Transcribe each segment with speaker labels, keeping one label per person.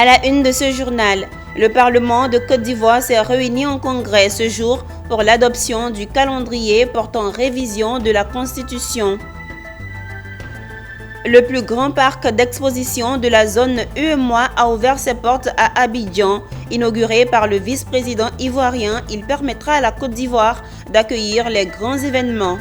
Speaker 1: À la une de ce journal, le Parlement de Côte d'Ivoire s'est réuni en congrès ce jour pour l'adoption du calendrier portant révision de la Constitution. Le plus grand parc d'exposition de la zone UEMOA a ouvert ses portes à Abidjan. Inauguré par le vice-président ivoirien, il permettra à la Côte d'Ivoire d'accueillir les grands événements.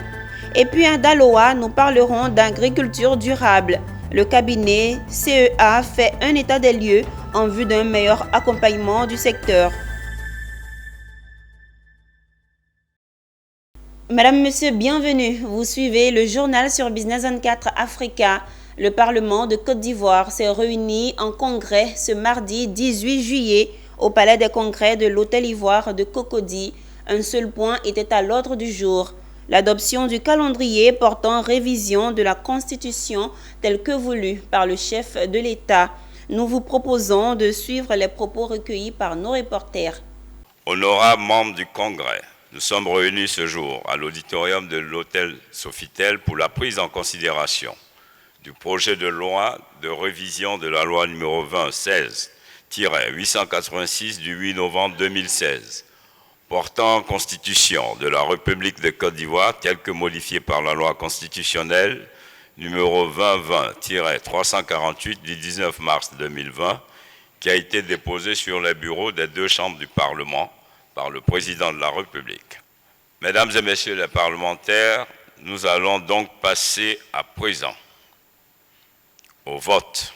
Speaker 1: Et puis à Daloa, nous parlerons d'agriculture durable. Le cabinet CEA fait un état des lieux en vue d'un meilleur accompagnement du secteur. Madame, Monsieur, bienvenue. Vous suivez le journal sur Business 24 Africa. Le Parlement de Côte d'Ivoire s'est réuni en congrès ce mardi 18 juillet au Palais des Congrès de l'Hôtel Ivoire de Cocody. Un seul point était à l'ordre du jour: l'adoption du calendrier portant révision de la Constitution tel que voulu par le chef de l'État. Nous vous proposons de suivre les propos recueillis par nos reporters.
Speaker 2: Honorables membres du Congrès, nous sommes réunis ce jour à l'auditorium de l'hôtel Sofitel pour la prise en considération du projet de loi de révision de la loi numéro 2016-886 du 8 novembre 2016 portant en Constitution de la République de Côte d'Ivoire telle que modifiée par la loi constitutionnelle numéro 2020-348 du 19 mars 2020 qui a été déposée sur les bureaux des deux chambres du Parlement par le président de la République. Mesdames et messieurs les parlementaires, nous allons donc passer à présent au vote.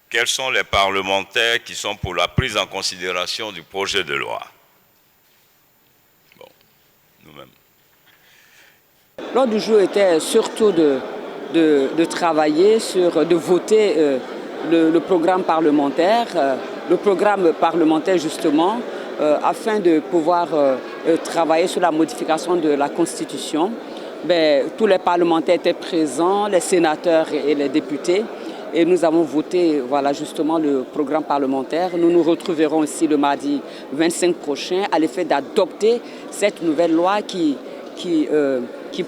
Speaker 2: Quels sont les parlementaires qui sont pour la prise en considération du projet de loi? Bon, nous-mêmes.
Speaker 3: L'ordre du jour était surtout de travailler de voter le programme parlementaire, justement, afin de pouvoir travailler sur la modification de la Constitution. Tous les parlementaires étaient présents, les sénateurs et les députés, et nous avons voté justement le programme parlementaire. Nous nous retrouverons ici le mardi 25 prochain à l'effet d'adopter cette nouvelle loi qui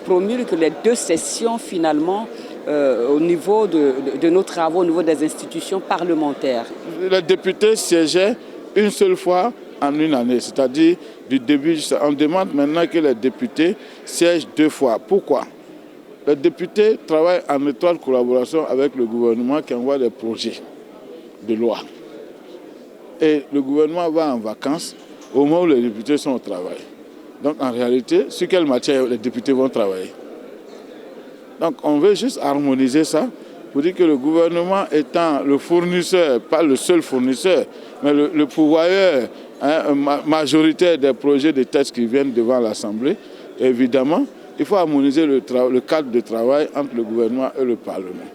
Speaker 3: promulgue les deux sessions finalement au niveau de nos travaux, au niveau des institutions parlementaires.
Speaker 4: Les députés siégeaient une seule fois en une année, c'est-à-dire du début. On demande maintenant que les députés siègent deux fois. Pourquoi? Les députés travaillent en étroite collaboration avec le gouvernement qui envoie des projets de loi. Et le gouvernement va en vacances au moment où les députés sont au travail. Donc en réalité, sur quelle matière les députés vont travailler? Donc on veut juste harmoniser ça pour dire que le gouvernement étant le fournisseur, pas le seul fournisseur, mais le pourvoyeur majoritaire des projets de textes qui viennent devant l'Assemblée, évidemment, il faut harmoniser le cadre de travail entre le gouvernement et le Parlement.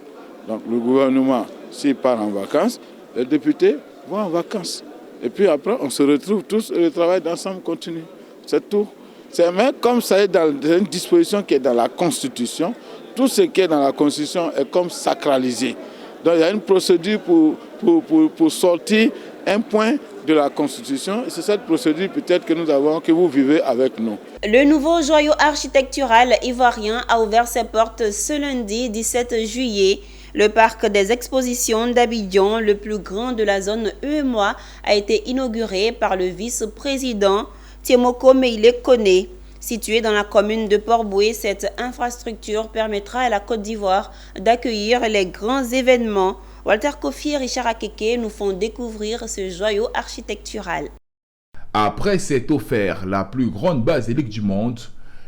Speaker 4: Donc le gouvernement, s'il part en vacances, les députés vont en vacances. Et puis après, on se retrouve tous et le travail d'ensemble continue. C'est tout. Mais comme ça est dans une disposition qui est dans la Constitution, tout ce qui est dans la Constitution est comme sacralisé. Donc il y a une procédure pour sortir un point de la Constitution. C'est cette procédure peut-être que vous vivez avec nous.
Speaker 1: Le nouveau joyau architectural ivoirien a ouvert ses portes ce lundi 17 juillet. Le parc des expositions d'Abidjan, le plus grand de la zone UEMOA, a été inauguré par le vice-président Tiemoko Meïle Koné. Située dans la commune de Port-Boué, cette infrastructure permettra à la Côte d'Ivoire d'accueillir les grands événements. Walter Kofi et Richard Akeke nous font découvrir ce joyau architectural.
Speaker 5: Après s'être offert la plus grande basilique du monde,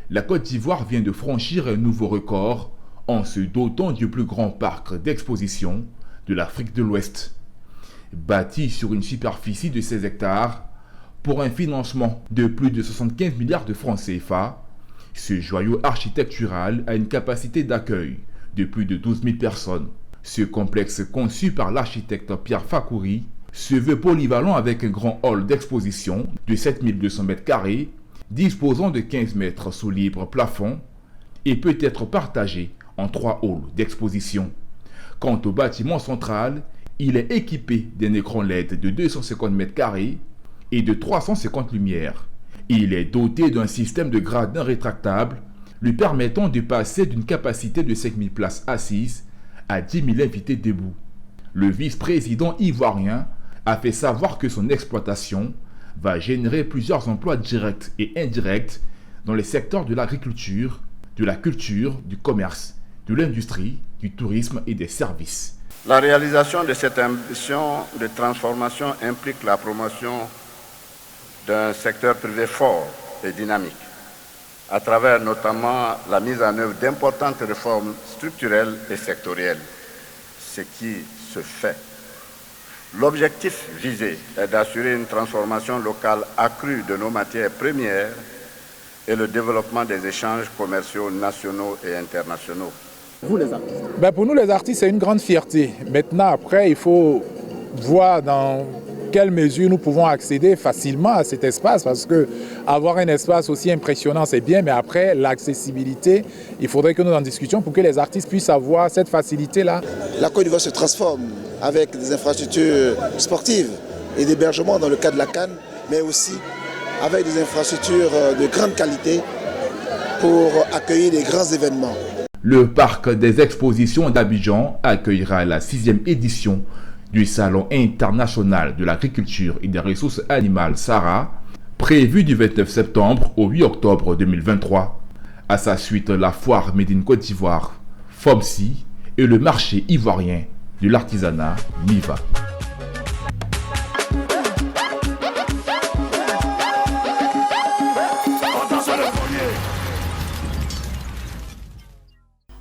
Speaker 5: la Côte d'Ivoire vient de franchir un nouveau record en se dotant du plus grand parc d'exposition de l'Afrique de l'Ouest. Bâti sur une superficie de 16 hectares, pour un financement de plus de 75 milliards de francs CFA, ce joyau architectural a une capacité d'accueil de plus de 12 000 personnes. Ce complexe conçu par l'architecte Pierre Fakouri se veut polyvalent avec un grand hall d'exposition de 7200 m², disposant de 15 mètres sous libre plafond et peut être partagé en 3 halls d'exposition. Quant au bâtiment central, il est équipé d'un écran LED de 250 m² et de 350 lumières. Il est doté d'un système de gradins rétractable lui permettant de passer d'une capacité de 5000 places assises à 10 000 invités debout. Le vice-président ivoirien a fait savoir que son exploitation va générer plusieurs emplois directs et indirects dans les secteurs de l'agriculture, de la culture, du commerce, de l'industrie, du tourisme et des services.
Speaker 6: La réalisation de cette ambition de transformation implique la promotion d'un secteur privé fort et dynamique, à travers notamment la mise en œuvre d'importantes réformes structurelles et sectorielles, ce qui se fait. L'objectif visé est d'assurer une transformation locale accrue de nos matières premières et le développement des échanges commerciaux nationaux et internationaux.
Speaker 7: Vous les artistes?
Speaker 8: Pour nous les artistes, c'est une grande fierté. Maintenant, après, il faut voir dans quelle mesure nous pouvons accéder facilement à cet espace, parce que avoir un espace aussi impressionnant, c'est bien, mais après, l'accessibilité, il faudrait que nous en discutions pour que les artistes puissent avoir cette facilité-là.
Speaker 7: La Côte d'Ivoire se transforme avec des infrastructures sportives et d'hébergement dans le cadre de la CAN, mais aussi avec des infrastructures de grande qualité pour accueillir des grands événements.
Speaker 5: Le parc des expositions d'Abidjan accueillera la 6e édition du Salon international de l'agriculture et des ressources animales SARA, prévu du 29 septembre au 8 octobre 2023. À sa suite, la foire Made in Côte d'Ivoire, FOMSI, et le marché ivoirien de l'artisanat MIVA.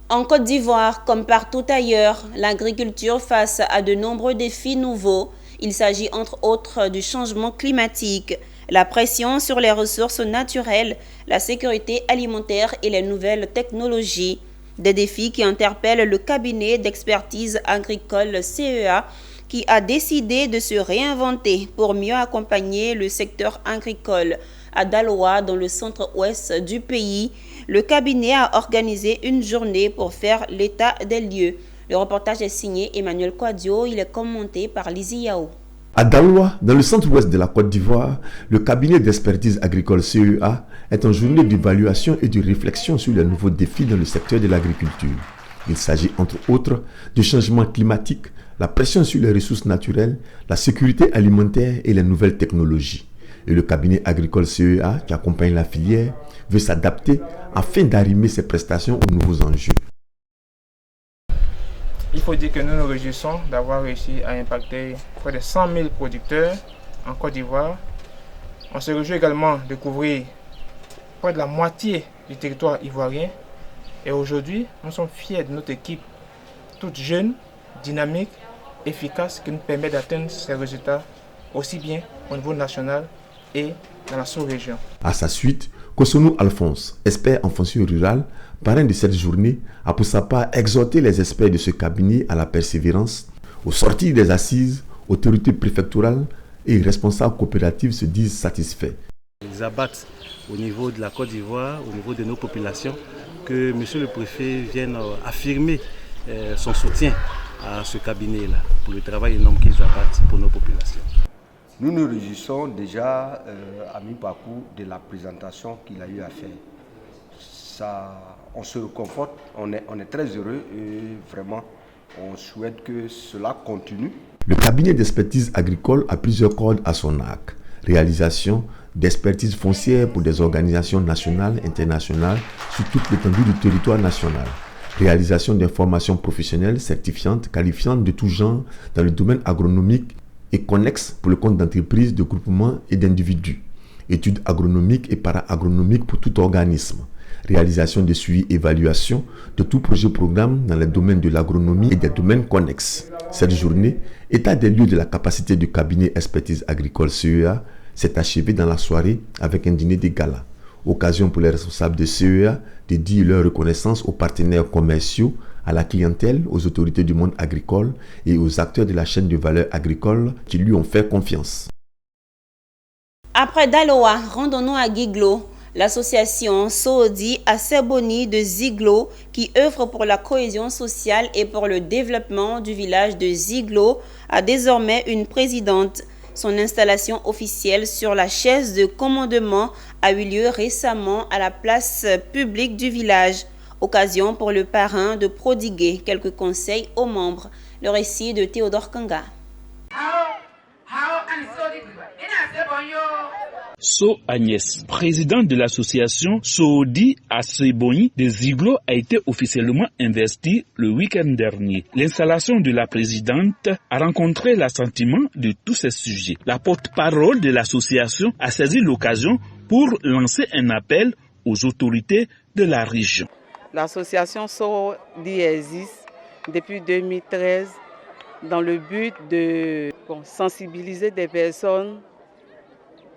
Speaker 1: En Côte d'Ivoire, comme partout ailleurs, l'agriculture face à de nombreux défis nouveaux. Il s'agit entre autres du changement climatique, la pression sur les ressources naturelles, la sécurité alimentaire et les nouvelles technologies. Des défis qui interpellent le cabinet d'expertise agricole CEA qui a décidé de se réinventer pour mieux accompagner le secteur agricole. À Daloa, dans le centre-ouest du pays, le cabinet a organisé une journée pour faire l'état des lieux. Le reportage est signé Emmanuel Kouadio, il est commenté par Lizzie Yao.
Speaker 9: À Daloa, dans le centre-ouest de la Côte d'Ivoire, le cabinet d'expertise agricole CEA est en journée d'évaluation et de réflexion sur les nouveaux défis dans le secteur de l'agriculture. Il s'agit entre autres du changement climatique, la pression sur les ressources naturelles, la sécurité alimentaire et les nouvelles technologies. Et le cabinet agricole CEA, qui accompagne la filière, veut s'adapter afin d'arrimer ses prestations aux nouveaux enjeux.
Speaker 10: Il faut dire que nous nous réjouissons d'avoir réussi à impacter près de 100 000 producteurs en Côte d'Ivoire. On se réjouit également de couvrir près de la moitié du territoire ivoirien. Et aujourd'hui, nous sommes fiers de notre équipe, toute jeune, dynamique, efficace, qui nous permet d'atteindre ces résultats aussi bien au niveau national et dans la sous-région.
Speaker 9: À sa suite, Kosonou Alphonse, expert en foncier rural, parrain de cette journée, a pour sa part exhorté les experts de ce cabinet à la persévérance. Au sortir des assises, autorités préfectorales et responsables coopératifs se disent satisfaits.
Speaker 11: Ils abattent au niveau de la Côte d'Ivoire, au niveau de nos populations, que M. le Préfet vienne affirmer son soutien à ce cabinet-là, pour le travail énorme qu'ils abattent pour nos populations.
Speaker 12: Nous nous réjouissons déjà à mi-parcours de la présentation qu'il a eu à faire. On se réconforte, on est très heureux et vraiment on souhaite que cela continue.
Speaker 9: Le cabinet d'expertise agricole a plusieurs cordes à son arc. Réalisation d'expertise foncière pour des organisations nationales et internationales sur toute l'étendue du territoire national. Réalisation des formations professionnelles certifiantes, qualifiantes de tout genre dans le domaine agronomique et connexes pour le compte d'entreprises, de groupements et d'individus. Études agronomiques et para-agronomiques pour tout organisme. Réalisation de suivi-évaluation de tout projet-programme dans les domaines de l'agronomie et des domaines connexes. Cette journée, état des lieux de la capacité du cabinet expertise agricole CEA, s'est achevée dans la soirée avec un dîner de gala. Occasion pour les responsables de CEA de dire leur reconnaissance aux partenaires commerciaux, à la clientèle, aux autorités du monde agricole et aux acteurs de la chaîne de valeur agricole qui lui ont fait confiance.
Speaker 1: Après Daloa, rendons-nous à Guiglo. L'association Soodi Aseboni de Ziglo, qui œuvre pour la cohésion sociale et pour le développement du village de Ziglo, a désormais une présidente. Son installation officielle sur la chaise de commandement a eu lieu récemment à la place publique du village. Occasion pour le parrain de prodiguer quelques conseils aux membres. Le récit de Théodore Kanga.
Speaker 13: So Agnès, président de l'association Soodi Asebonyi des Iglos, a été officiellement investi le week-end dernier. L'installation de la présidente a rencontré l'assentiment de tous ces sujets. La porte-parole de l'association a saisi l'occasion pour lancer un appel aux autorités de la région.
Speaker 14: L'association Soodi existe depuis 2013 dans le but de sensibiliser des personnes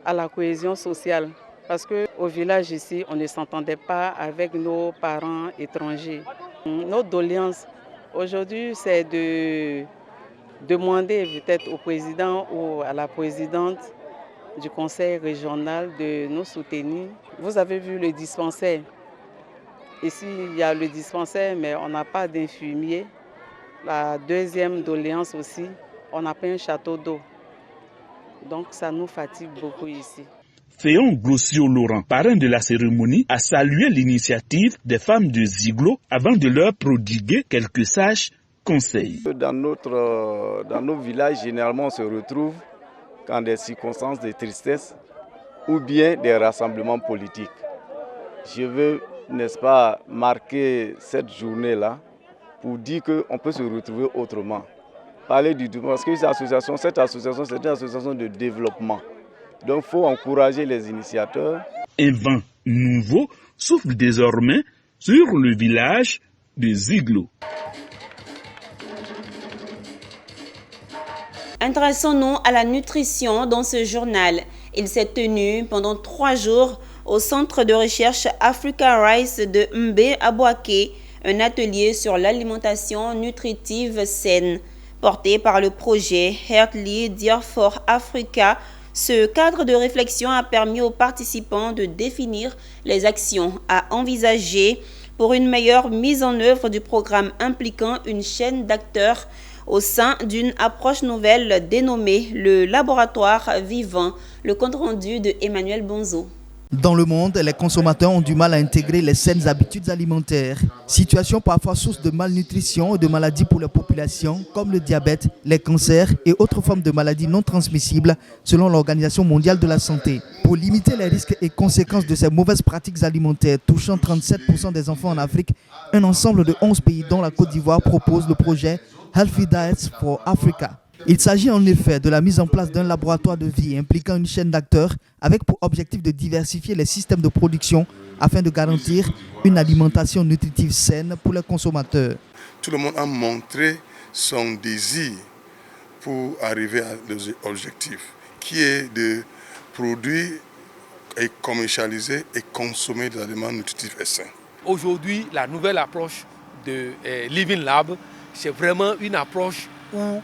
Speaker 14: à la cohésion sociale. Parce qu'au village ici, on ne s'entendait pas avec nos parents étrangers. Notre doléance aujourd'hui, c'est de demander peut-être au président ou à la présidente du conseil régional de nous soutenir. Vous avez vu le dispensaire. Ici, il y a le dispensaire, mais on n'a pas d'infirmier. La deuxième doléance aussi, on n'a pas un château d'eau. Donc ça nous fatigue beaucoup ici.
Speaker 13: Féon Glossio-Laurent, parrain de la cérémonie, a salué l'initiative des femmes de Ziglo avant de leur prodiguer quelques sages conseils.
Speaker 15: Dans nos villages, généralement, on se retrouve quand des circonstances de tristesse ou bien des rassemblements politiques. Je veux, n'est-ce pas, marquer cette journée-là pour dire qu'on peut se retrouver autrement. Parler du tout, parce que cette association, c'est une association de développement. Donc il faut encourager les initiateurs.
Speaker 13: Un vent nouveau souffle désormais sur le village de Ziglo.
Speaker 1: Intéressons-nous à la nutrition dans ce journal. Il s'est tenu pendant 3 jours au centre de recherche Africa Rice de Mbé à Bouaké, un atelier sur l'alimentation nutritive saine. Porté par le projet Healthy Dear for Africa, ce cadre de réflexion a permis aux participants de définir les actions à envisager pour une meilleure mise en œuvre du programme impliquant une chaîne d'acteurs au sein d'une approche nouvelle dénommée le laboratoire vivant. Le compte rendu de Emmanuel Bonzo.
Speaker 16: Dans le monde, les consommateurs ont du mal à intégrer les saines habitudes alimentaires. Situation parfois source de malnutrition et de maladies pour les populations, comme le diabète, les cancers et autres formes de maladies non transmissibles, selon l'Organisation mondiale de la santé. Pour limiter les risques et conséquences de ces mauvaises pratiques alimentaires touchant 37% des enfants en Afrique, un ensemble de 11 pays dont la Côte d'Ivoire propose le projet Healthy Diets for Africa. Il s'agit en effet de la mise en place d'un laboratoire de vie impliquant une chaîne d'acteurs avec pour objectif de diversifier les systèmes de production afin de garantir une alimentation nutritive saine pour les consommateurs.
Speaker 17: Tout le monde a montré son désir pour arriver à l'objectif qui est de produire et commercialiser et consommer des aliments nutritifs et sains.
Speaker 18: Aujourd'hui, la nouvelle approche de Living Lab, c'est vraiment une approche où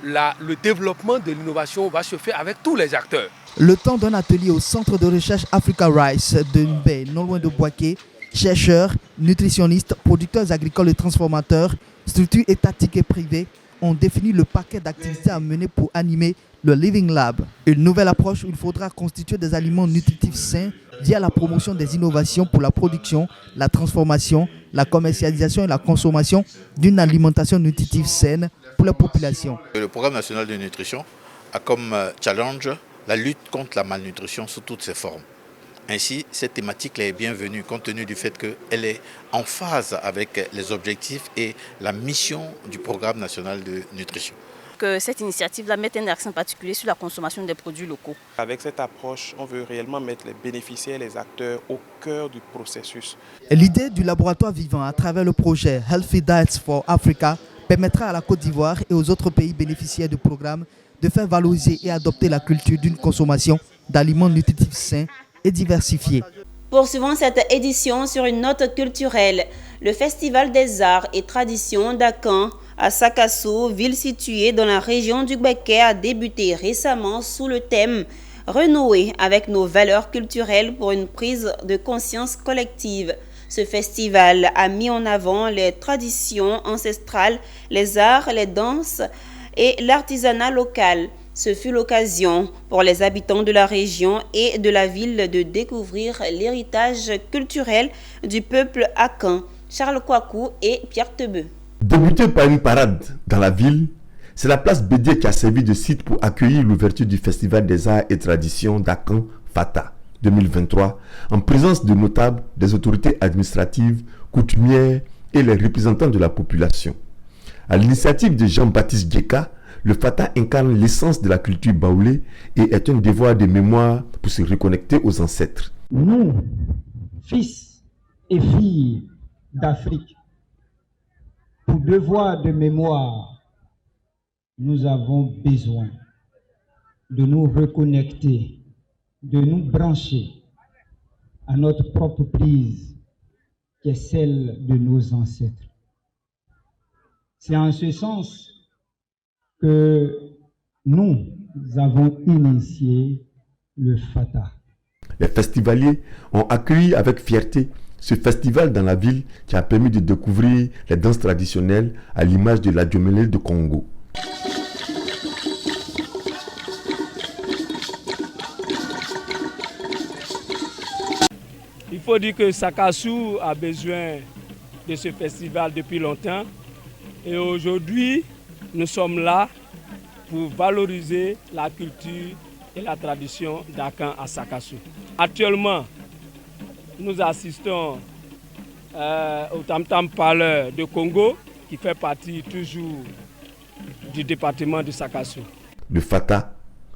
Speaker 18: le développement de l'innovation va se faire avec tous les acteurs.
Speaker 16: Le temps d'un atelier au centre de recherche Africa Rice de Mbé, non loin de Bouaké, chercheurs, nutritionnistes, producteurs agricoles et transformateurs, structures étatiques et privées ont défini le paquet d'activités à mener pour animer le Living Lab. Une nouvelle approche où il faudra constituer des aliments nutritifs sains via la promotion des innovations pour la production, la transformation, la commercialisation et la consommation d'une alimentation nutritive saine pour la population.
Speaker 19: Le programme national de nutrition a comme challenge la lutte contre la malnutrition sous toutes ses formes. Ainsi, cette thématique est bienvenue compte tenu du fait qu'elle est en phase avec les objectifs et la mission du programme national de nutrition.
Speaker 20: Que cette initiative-là mette un accent particulier sur la consommation des produits locaux.
Speaker 21: Avec cette approche, on veut réellement mettre les bénéficiaires, les acteurs au cœur du processus.
Speaker 16: L'idée du laboratoire vivant à travers le projet Healthy Diets for Africa permettra à la Côte d'Ivoire et aux autres pays bénéficiaires du programme de faire valoriser et adopter la culture d'une consommation d'aliments nutritifs sains et diversifiés.
Speaker 1: Poursuivons cette édition sur une note culturelle. Le Festival des Arts et Traditions d'Akan à Sakassou, ville située dans la région du Béké, a débuté récemment sous le thème « Renouer avec nos valeurs culturelles pour une prise de conscience collective ». Ce festival a mis en avant les traditions ancestrales, les arts, les danses et l'artisanat local. Ce fut l'occasion pour les habitants de la région et de la ville de découvrir l'héritage culturel du peuple akan. Charles Kouakou et Pierre Tebeu.
Speaker 9: Débuté par une parade dans la ville, c'est la place Bédié qui a servi de site pour accueillir l'ouverture du Festival des Arts et Traditions d'Akan Fata 2023 en présence de notables, des autorités administratives, coutumières et les représentants de la population. À l'initiative de Jean-Baptiste Djeka, le Fata incarne l'essence de la culture baoulée et est un devoir de mémoire pour se reconnecter aux ancêtres.
Speaker 2: Nous, fils et filles d'Afrique, pour devoir de mémoire, nous avons besoin de nous reconnecter, de nous brancher à notre propre prise, qui est celle de nos ancêtres. C'est en ce sens que nous avons initié le Fata.
Speaker 9: Les festivaliers ont accueilli avec fierté ce festival dans la ville qui a permis de découvrir les danses traditionnelles à l'image de la Djomélé de Congo.
Speaker 22: Il faut dire que Sakassou a besoin de ce festival depuis longtemps et aujourd'hui nous sommes là pour valoriser la culture et la tradition d'Akan à Sakassou. Actuellement, nous assistons au Tam-Tam Parleur de Congo, qui fait partie toujours du département de Sakassou.
Speaker 9: Le Fata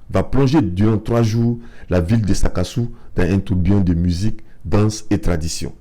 Speaker 9: va plonger durant 3 jours la ville de Sakassou dans un tourbillon de musique, danse et tradition.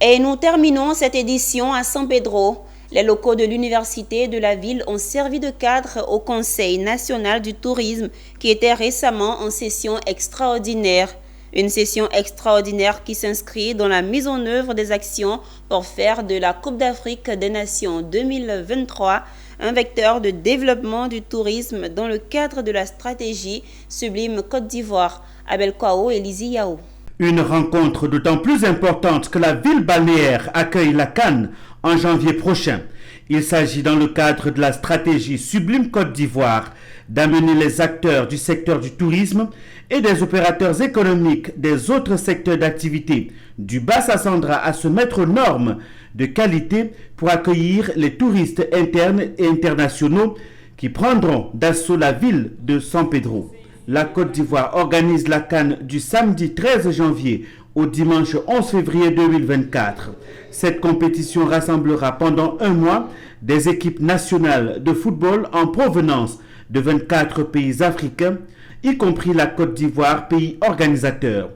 Speaker 1: Et nous terminons cette édition à San Pedro. Les locaux de l'université de la ville ont servi de cadre au Conseil national du tourisme qui était récemment en session extraordinaire. Une session extraordinaire qui s'inscrit dans la mise en œuvre des actions pour faire de la Coupe d'Afrique des Nations 2023 un vecteur de développement du tourisme dans le cadre de la stratégie Sublime Côte d'Ivoire. Abel Kwao et Lizzie Yao.
Speaker 23: Une rencontre d'autant plus importante que la ville balnéaire accueille la CAN en janvier prochain. Il s'agit dans le cadre de la stratégie Sublime Côte d'Ivoire d'amener les acteurs du secteur du tourisme et des opérateurs économiques des autres secteurs d'activité du Bassa-Sandra à se mettre aux normes de qualité pour accueillir les touristes internes et internationaux qui prendront d'assaut la ville de San Pedro. La Côte d'Ivoire organise la CAN du samedi 13 janvier au dimanche 11 février 2024. Cette compétition rassemblera pendant un mois des équipes nationales de football en provenance de 24 pays africains, y compris la Côte d'Ivoire, pays organisateur.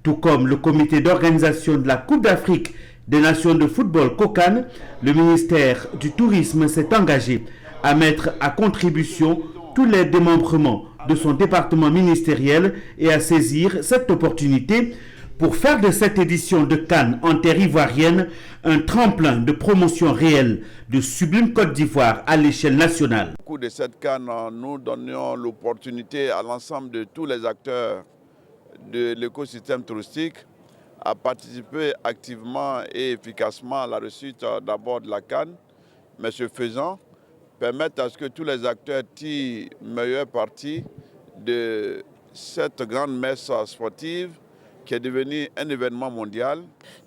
Speaker 23: Tout comme le comité d'organisation de la Coupe d'Afrique des Nations de football COCAN, le ministère du Tourisme s'est engagé à mettre à contribution tous les démembrements de son département ministériel et à saisir cette opportunité pour faire de cette édition de CAN en terre ivoirienne un tremplin de promotion réelle de Sublime Côte d'Ivoire à l'échelle nationale.
Speaker 24: Au cours de cette CAN, nous donnions l'opportunité à l'ensemble de tous les acteurs de l'écosystème touristique à participer activement et efficacement à la réussite d'abord de la CAN, mais ce faisant, permettre à ce que tous les acteurs tirent meilleur parti de cette grande messe sportive qui est devenue un événement mondial.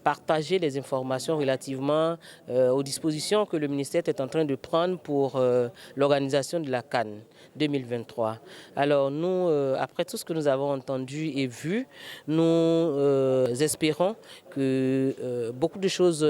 Speaker 25: Partager les informations relativement aux dispositions que le ministère est en train de prendre pour l'organisation de la CAN 2023. Alors nous, après tout ce que nous avons entendu et vu, nous espérons que beaucoup de choses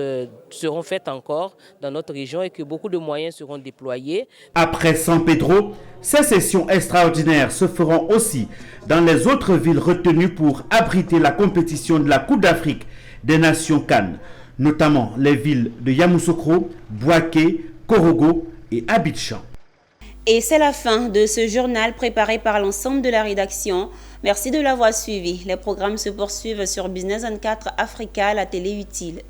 Speaker 25: seront faites encore dans notre région et que beaucoup de moyens seront déployés.
Speaker 23: Après San Pedro, ces sessions extraordinaires se feront aussi dans les autres villes retenues pour abriter la compétition de la Coupe d'Afrique des Nations CAN, notamment les villes de Yamoussoukro, Bouaké, Korogo et Abidjan.
Speaker 1: Et c'est la fin de ce journal préparé par l'ensemble de la rédaction. Merci de l'avoir suivi. Les programmes se poursuivent sur Business 24 Africa, la télé utile.